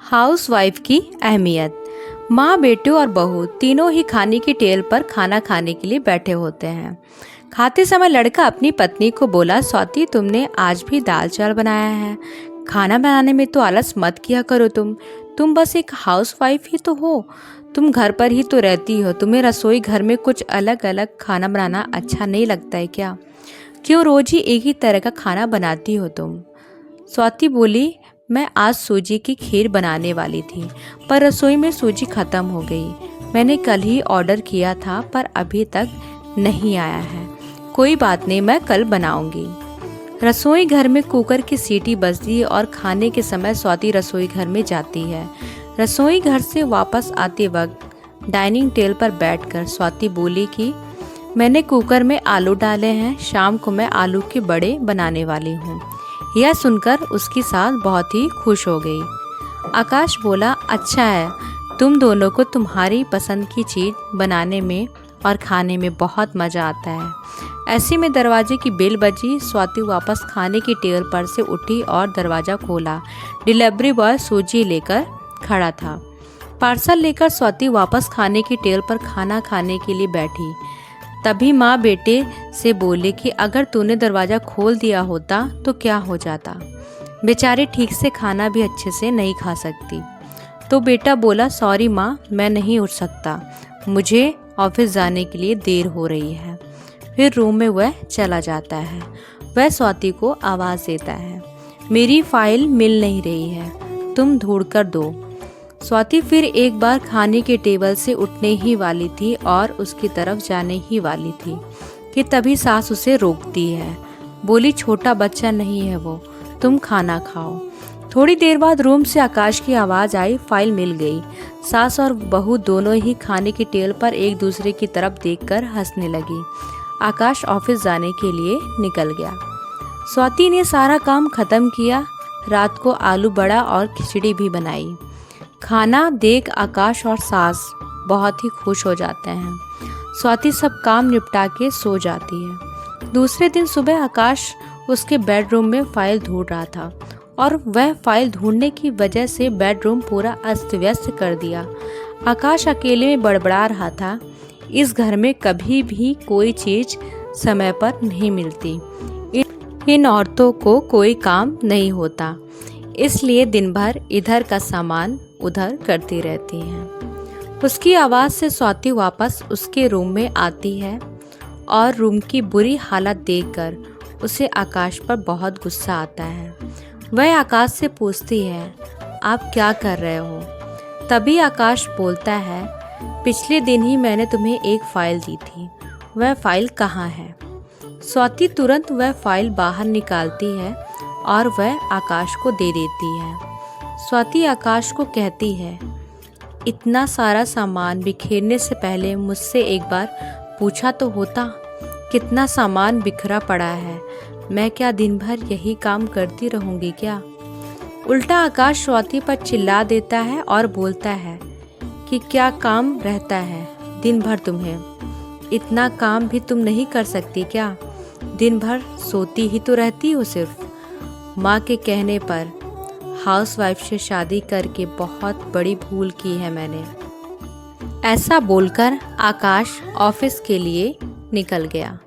Housewife की अहमियत। माँ, बेटे और बहू तीनों ही खाने की टेल पर खाना खाने के लिए बैठे होते हैं। खाते समय लड़का अपनी पत्नी को बोला, स्वाति तुमने आज भी दाल चावल बनाया है। खाना बनाने में तो आलस मत किया करो। तुम बस एक हाउसवाइफ ही तो हो। तुम घर पर ही तो रहती हो। तुम्हें रसोई घर में कुछ अलग अलग खाना बनाना अच्छा नहीं लगता है क्या? क्यों रोज ही एक ही तरह का खाना बनाती हो तुम? स्वाति बोली, मैं आज सूजी की खीर बनाने वाली थी, पर रसोई में सूजी खत्म हो गई। मैंने कल ही ऑर्डर किया था, पर अभी तक नहीं आया है। कोई बात नहीं, मैं कल बनाऊंगी। रसोई घर में कुकर की सीटी बजती और खाने के समय स्वाति रसोई घर में जाती है। रसोई घर से वापस आते वक्त डाइनिंग टेबल पर बैठकर स्वाति बोली कि मैंने कुकर में आलू डाले हैं, शाम को मैं आलू के बड़े बनाने वाली हूँ। यह सुनकर उसकी सास बहुत ही खुश हो गई। आकाश बोला, अच्छा है, तुम दोनों को तुम्हारी पसंद की चीज़ बनाने में और खाने में बहुत मज़ा आता है। ऐसे में दरवाजे की बेल बजी। स्वाति वापस खाने की टेबल पर से उठी और दरवाज़ा खोला। डिलीवरी बॉय सूजी लेकर खड़ा था। पार्सल लेकर स्वाति वापस खाने की टेबल पर खाना खाने के लिए बैठी। तभी माँ बेटे से बोले कि अगर तूने दरवाज़ा खोल दिया होता तो क्या हो जाता। बेचारी ठीक से खाना भी अच्छे से नहीं खा सकती। तो बेटा बोला, सॉरी माँ, मैं नहीं उठ सकता, मुझे ऑफिस जाने के लिए देर हो रही है। फिर रूम में वह चला जाता है। वह स्वाति को आवाज़ देता है, मेरी फाइल मिल नहीं रही है, तुम ढूंढ कर दो। स्वाति फिर एक बार खाने के टेबल से उठने ही वाली थी और उसकी तरफ जाने ही वाली थी कि तभी सास उसे रोकती है। बोली, छोटा बच्चा नहीं है वो, तुम खाना खाओ। थोड़ी देर बाद रूम से आकाश की आवाज़ आई, फाइल मिल गई। सास और बहू दोनों ही खाने की टेबल पर एक दूसरे की तरफ देखकर हंसने लगी। आकाश ऑफिस जाने के लिए निकल गया। स्वाति ने सारा काम खत्म किया। रात को आलू बड़ा और खिचड़ी भी बनाई। खाना देख आकाश और सास बहुत ही खुश हो जाते हैं। स्वाति सब काम निपटा के सो जाती है। दूसरे दिन सुबह आकाश उसके बेडरूम में फाइल ढूंढ रहा था और वह फाइल ढूंढने की वजह से बेडरूम पूरा अस्त व्यस्त कर दिया। आकाश अकेले में बड़बड़ा रहा था, इस घर में कभी भी कोई चीज़ समय पर नहीं मिलती। इन औरतों को कोई काम नहीं होता, इसलिए दिन भर इधर का सामान उधर करती रहती हैं। उसकी आवाज़ से स्वाति वापस उसके रूम में आती है और रूम की बुरी हालत देखकर उसे आकाश पर बहुत गुस्सा आता है। वह आकाश से पूछती है, आप क्या कर रहे हो? तभी आकाश बोलता है, पिछले दिन ही मैंने तुम्हें एक फ़ाइल दी थी, वह फ़ाइल कहाँ है? स्वाति तुरंत वह फ़ाइल बाहर निकालती है और वह आकाश को दे देती है। स्वाति आकाश को कहती है, इतना सारा सामान बिखेरने से पहले मुझसे एक बार पूछा तो होता, कितना सामान बिखरा पड़ा है। मैं क्या दिन भर यही काम करती रहूँगी क्या? उल्टा आकाश स्वाति पर चिल्ला देता है और बोलता है कि क्या काम रहता है दिन भर तुम्हें? इतना काम भी तुम नहीं कर सकती क्या? दिन भर सोती ही तो रहती हो सिर्फ। माँ के कहने पर हाउसवाइफ से शादी करके बहुत बड़ी भूल की है मैंने। ऐसा बोलकर आकाश ऑफिस के लिए निकल गया।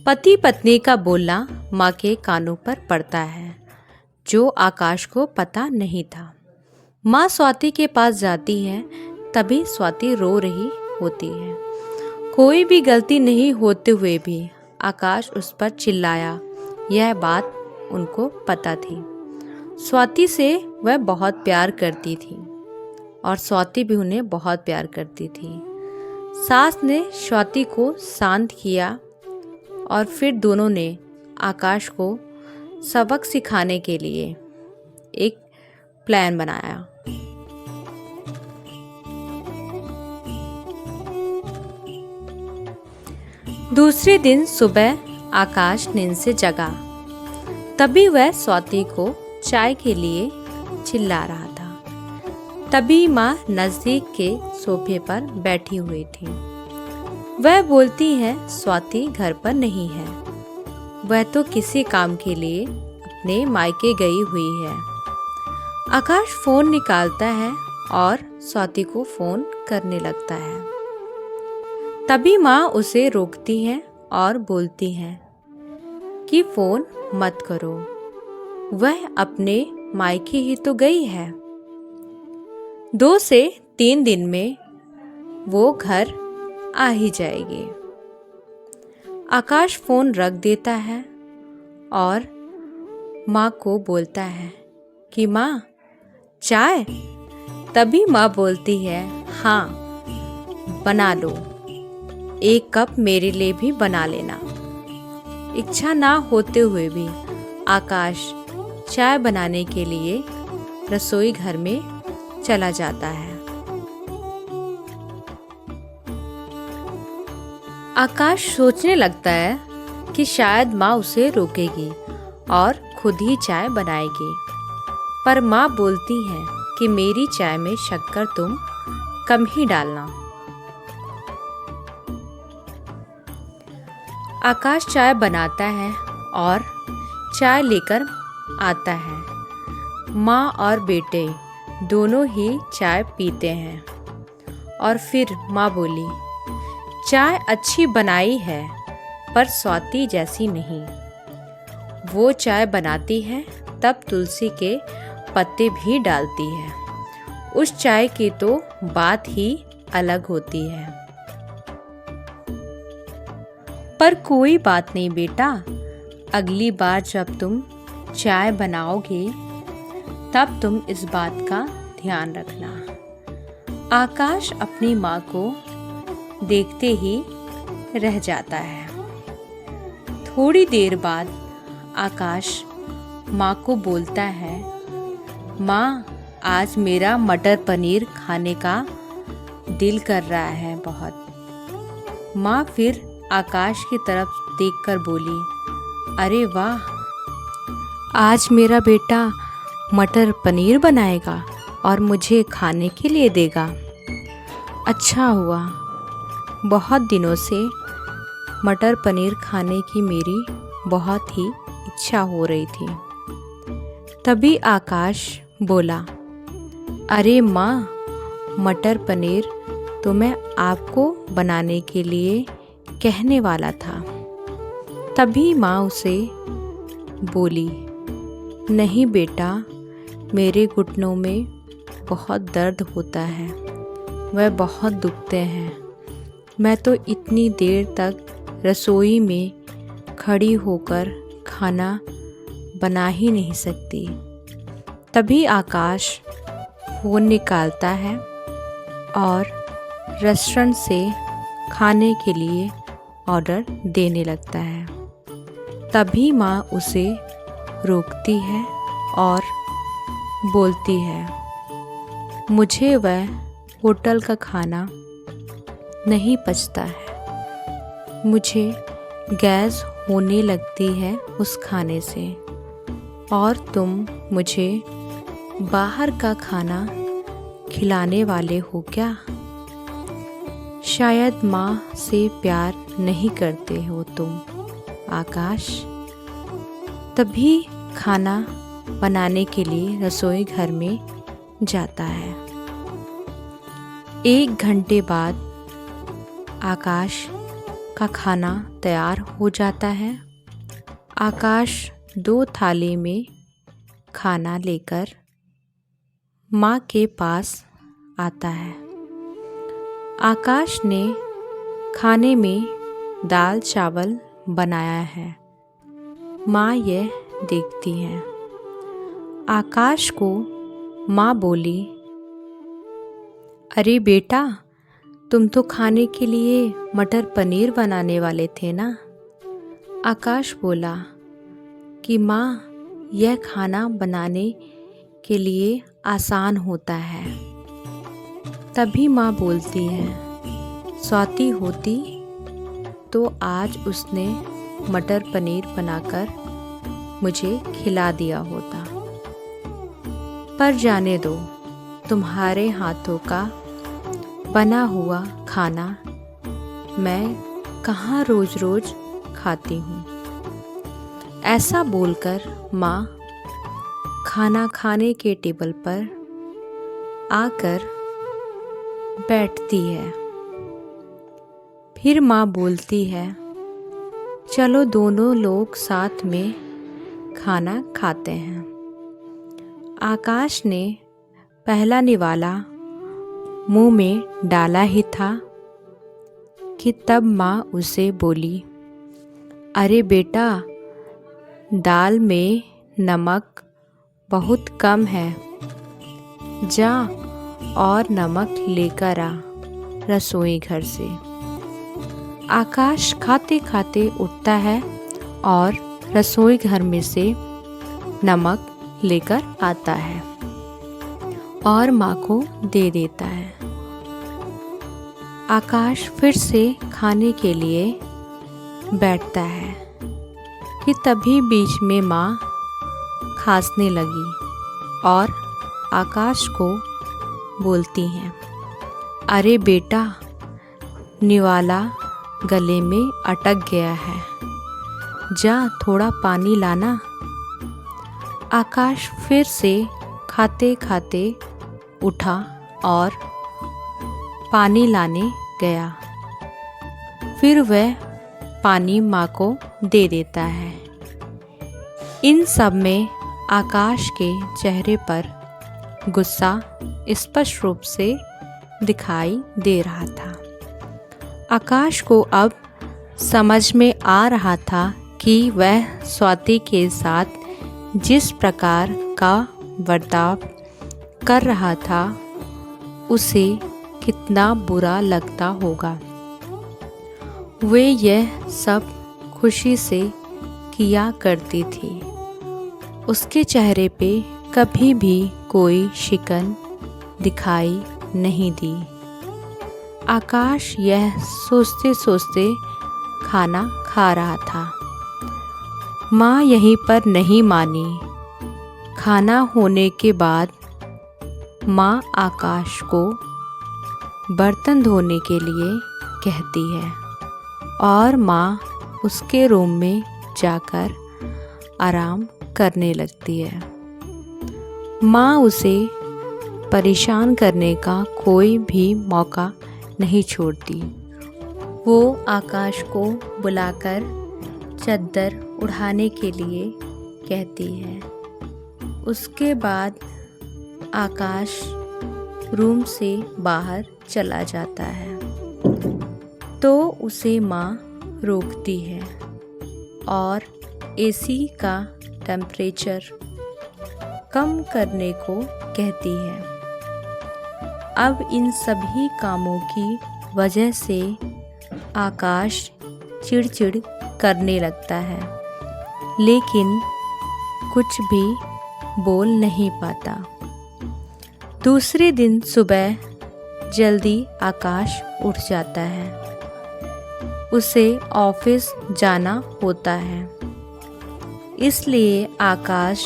पति पत्नी का बोलना माँ के कानों पर पड़ता है, जो आकाश को पता नहीं था। माँ स्वाति के पास जाती है, तभी स्वाति रो रही होती है। कोई भी गलती नहीं होते हुए भी आकाश उस पर चिल्लाया, यह बात उनको पता थी। स्वाति से वह बहुत प्यार करती थी और स्वाति भी उन्हें बहुत प्यार करती थी। सास ने स्वाति को शांत किया और फिर दोनों ने आकाश को सबक सिखाने के लिए एक प्लान बनाया। दूसरे दिन सुबह आकाश नींद से जगा। तभी वह स्वाति को चाय के लिए चिल्ला रहा था। तभी माँ नज़दीक के सोफे पर बैठी हुई थी। वह बोलती है, स्वाति घर पर नहीं है, वह तो किसी काम के लिए अपने मायके गई हुई है। आकाश फोन निकालता है और स्वाति को फोन करने लगता है। तभी माँ उसे रोकती है और बोलती है कि फोन मत करो, वह अपने मायके ही तो गई है। 2 से 3 दिन में वो घर आ ही जाएगी। आकाश फोन रख देता है और माँ को बोलता है कि माँ चाय। तभी माँ बोलती है हाँ बना लो, 1 कप मेरे लिए भी बना लेना। इच्छा ना होते हुए भी आकाश चाय बनाने के लिए रसोई घर में चला जाता है। आकाश सोचने लगता है कि शायद माँ उसे रोकेगी और खुद ही चाय बनाएगी, पर माँ बोलती है कि मेरी चाय में शक्कर तुम कम ही डालना। आकाश चाय बनाता है और चाय लेकर आता है। माँ और बेटे दोनों ही चाय पीते हैं और फिर माँ बोली, चाय अच्छी बनाई है पर स्वाति जैसी नहीं। वो चाय बनाती है तब तुलसी के पत्ते भी डालती है, उस चाय की तो बात ही अलग होती है। पर कोई बात नहीं बेटा, अगली बार जब तुम चाय बनाओगे तब तुम इस बात का ध्यान रखना। आकाश अपनी माँ को देखते ही रह जाता है। थोड़ी देर बाद आकाश माँ को बोलता है, माँ आज मेरा मटर पनीर खाने का दिल कर रहा है बहुत। माँ फिर आकाश की तरफ देखकर बोली, अरे वाह, आज मेरा बेटा मटर पनीर बनाएगा और मुझे खाने के लिए देगा। अच्छा हुआ, बहुत दिनों से मटर पनीर खाने की मेरी बहुत ही इच्छा हो रही थी। तभी आकाश बोला, अरे माँ, मटर पनीर तो मैं आपको बनाने के लिए कहने वाला था। तभी माँ उसे बोली, नहीं बेटा, मेरे घुटनों में बहुत दर्द होता है, वह बहुत दुखते हैं। मैं तो इतनी देर तक रसोई में खड़ी होकर खाना बना ही नहीं सकती। तभी आकाश फ़ोन निकालता है और रेस्टोरेंट से खाने के लिए ऑर्डर देने लगता है। तभी माँ उसे रोकती है और बोलती है, मुझे वह होटल का खाना नहीं पचता है, मुझे गैस होने लगती है उस खाने से, और तुम मुझे बाहर का खाना खिलाने वाले हो क्या? शायद माँ से प्यार नहीं करते हो तुम आकाश। तभी खाना बनाने के लिए रसोई घर में जाता है। 1 घंटे बाद आकाश का खाना तैयार हो जाता है। आकाश 2 थाली में खाना लेकर माँ के पास आता है। आकाश ने खाने में दाल चावल बनाया है। माँ यह देखती है। आकाश को माँ बोली, अरे बेटा, तुम तो खाने के लिए मटर पनीर बनाने वाले थे ना? आकाश बोला कि माँ, यह खाना बनाने के लिए आसान होता है। तभी माँ बोलती है, स्वाति होती तो आज उसने मटर पनीर बनाकर मुझे खिला दिया होता। पर जाने दो, तुम्हारे हाथों का बना हुआ खाना मैं कहाँ रोज रोज खाती हूँ। ऐसा बोलकर माँ खाना खाने के टेबल पर आकर बैठती है। फिर माँ बोलती है, चलो दोनों लोग साथ में खाना खाते हैं। आकाश ने पहला निवाला मुंह में डाला ही था कि तब माँ उसे बोली, अरे बेटा, दाल में नमक बहुत कम है, जा और नमक लेकर आ रसोई घर से। आकाश खाते खाते उठता है और रसोई घर में से नमक लेकर आता है और माँ को दे देता है। आकाश फिर से खाने के लिए बैठता है कि तभी बीच में माँ खांसने लगी और आकाश को बोलती हैं, अरे बेटा, निवाला गले में अटक गया है, जा थोड़ा पानी लाना। आकाश फिर से खाते खाते उठा और पानी लाने गया। फिर वह पानी माँ को दे देता है। इन सब में आकाश के चेहरे पर गुस्सा स्पष्ट रूप से दिखाई दे रहा था। आकाश को अब समझ में आ रहा था कि वह स्वाति के साथ जिस प्रकार का बर्ताव कर रहा था उसे कितना बुरा लगता होगा। वे यह सब खुशी से किया करती थी। उसके चेहरे पे कभी भी कोई शिकन दिखाई नहीं दी। आकाश यह सोचते सोचते खाना खा रहा था। माँ यहीं पर नहीं मानी। खाना होने के बाद माँ आकाश को बर्तन धोने के लिए कहती है और माँ उसके रूम में जाकर आराम करने लगती है। माँ उसे परेशान करने का कोई भी मौका नहीं छोड़ती। वो आकाश को बुलाकर चद्दर उड़ाने के लिए कहती है। उसके बाद आकाश रूम से बाहर चला जाता है तो उसे माँ रोकती है और एसी का टेम्परेचर कम करने को कहती है। अब इन सभी कामों की वजह से आकाश चिड़चिड़ करने लगता है, लेकिन कुछ भी बोल नहीं पाता। दूसरे दिन सुबह जल्दी आकाश उठ जाता है। उसे ऑफिस जाना होता है, इसलिए आकाश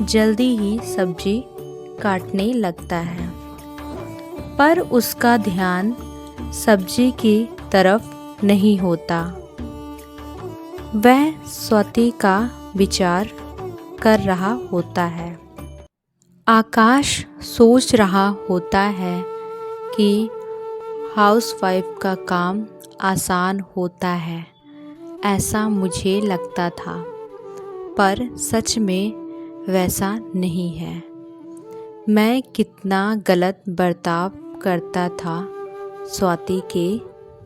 जल्दी ही सब्जी काटने लगता है। पर उसका ध्यान सब्जी की तरफ नहीं होता। वह स्वाति का विचार कर रहा होता है। आकाश सोच रहा होता है कि हाउसवाइफ का काम आसान होता है, ऐसा मुझे लगता था, पर सच में वैसा नहीं है। मैं कितना गलत बर्ताव करता था स्वाति के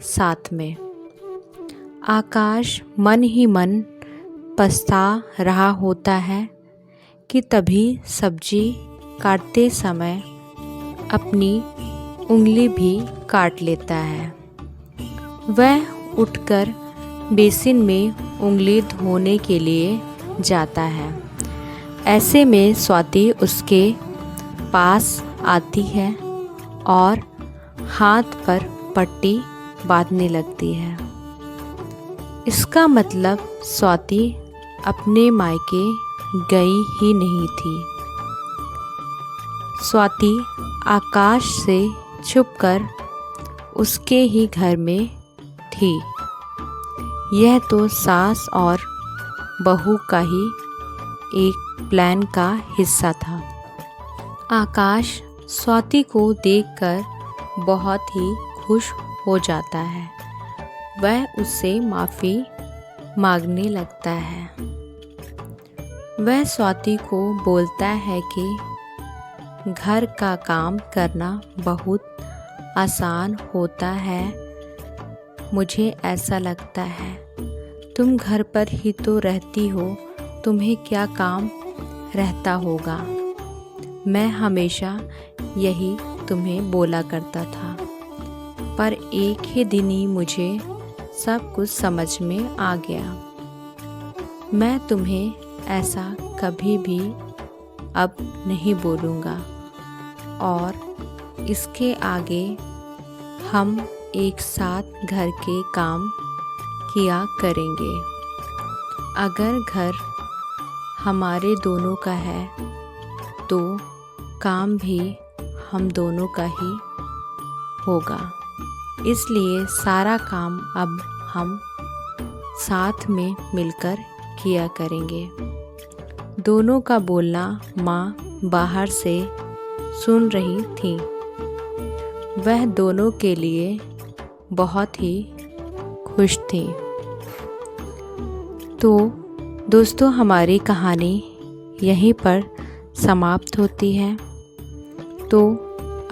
साथ में। आकाश मन ही मन पछता रहा होता है कि तभी सब्जी काटते समय अपनी उंगली भी काट लेता है। वह उठकर बेसिन में उंगली धोने के लिए जाता है। ऐसे में स्वाति उसके पास आती है और हाथ पर पट्टी बांधने लगती है। इसका मतलब स्वाति अपने मायके गई ही नहीं थी। स्वाति आकाश से छुपकर उसके ही घर में थी। यह तो सास और बहू का ही एक प्लान का हिस्सा था। आकाश स्वाति को देखकर बहुत ही खुश हो जाता है। वह उससे माफ़ी मांगने लगता है। वह स्वाति को बोलता है कि घर का काम करना बहुत आसान होता है। मुझे ऐसा लगता है तुम घर पर ही तो रहती हो, तुम्हें क्या काम रहता होगा। मैं हमेशा यही तुम्हें बोला करता था, पर एक ही दिन ही मुझे सब कुछ समझ में आ गया। मैं तुम्हें ऐसा कभी भी अब नहीं बोलूँगा और इसके आगे हम एक साथ घर के काम किया करेंगे। अगर घर हमारे दोनों का है तो काम भी हम दोनों का ही होगा। इसलिए सारा काम अब हम साथ में मिलकर किया करेंगे। दोनों का बोलना माँ बाहर से सुन रही थी। वह दोनों के लिए बहुत ही खुश थी। तो दोस्तों, हमारी कहानी यहीं पर समाप्त होती है। तो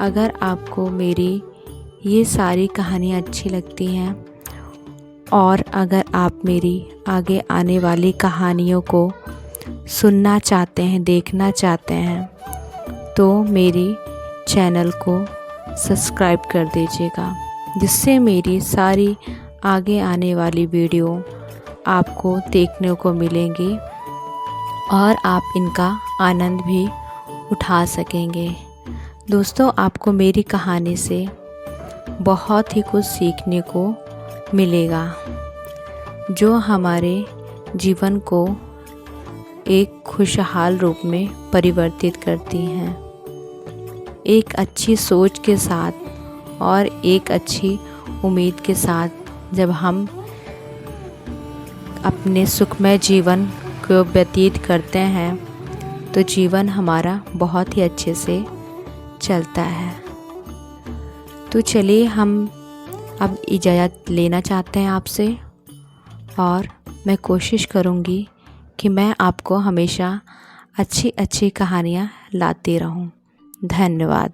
अगर आपको मेरी ये सारी कहानियाँ अच्छी लगती हैं और अगर आप मेरी आगे आने वाली कहानियों को सुनना चाहते हैं, देखना चाहते हैं, तो मेरी चैनल को सब्सक्राइब कर दीजिएगा, जिससे मेरी सारी आगे आने वाली वीडियो आपको देखने को मिलेंगी और आप इनका आनंद भी उठा सकेंगे। दोस्तों, आपको मेरी कहानी से बहुत ही कुछ सीखने को मिलेगा, जो हमारे जीवन को एक खुशहाल रूप में परिवर्तित करती हैं। एक अच्छी सोच के साथ और एक अच्छी उम्मीद के साथ जब हम अपने सुखमय जीवन को व्यतीत करते हैं तो जीवन हमारा बहुत ही अच्छे से चलता है। तो चलिए, हम अब इजाज़त लेना चाहते हैं आपसे और मैं कोशिश करूँगी कि मैं आपको हमेशा अच्छी अच्छी कहानियाँ लाती रहूँ। धन्यवाद।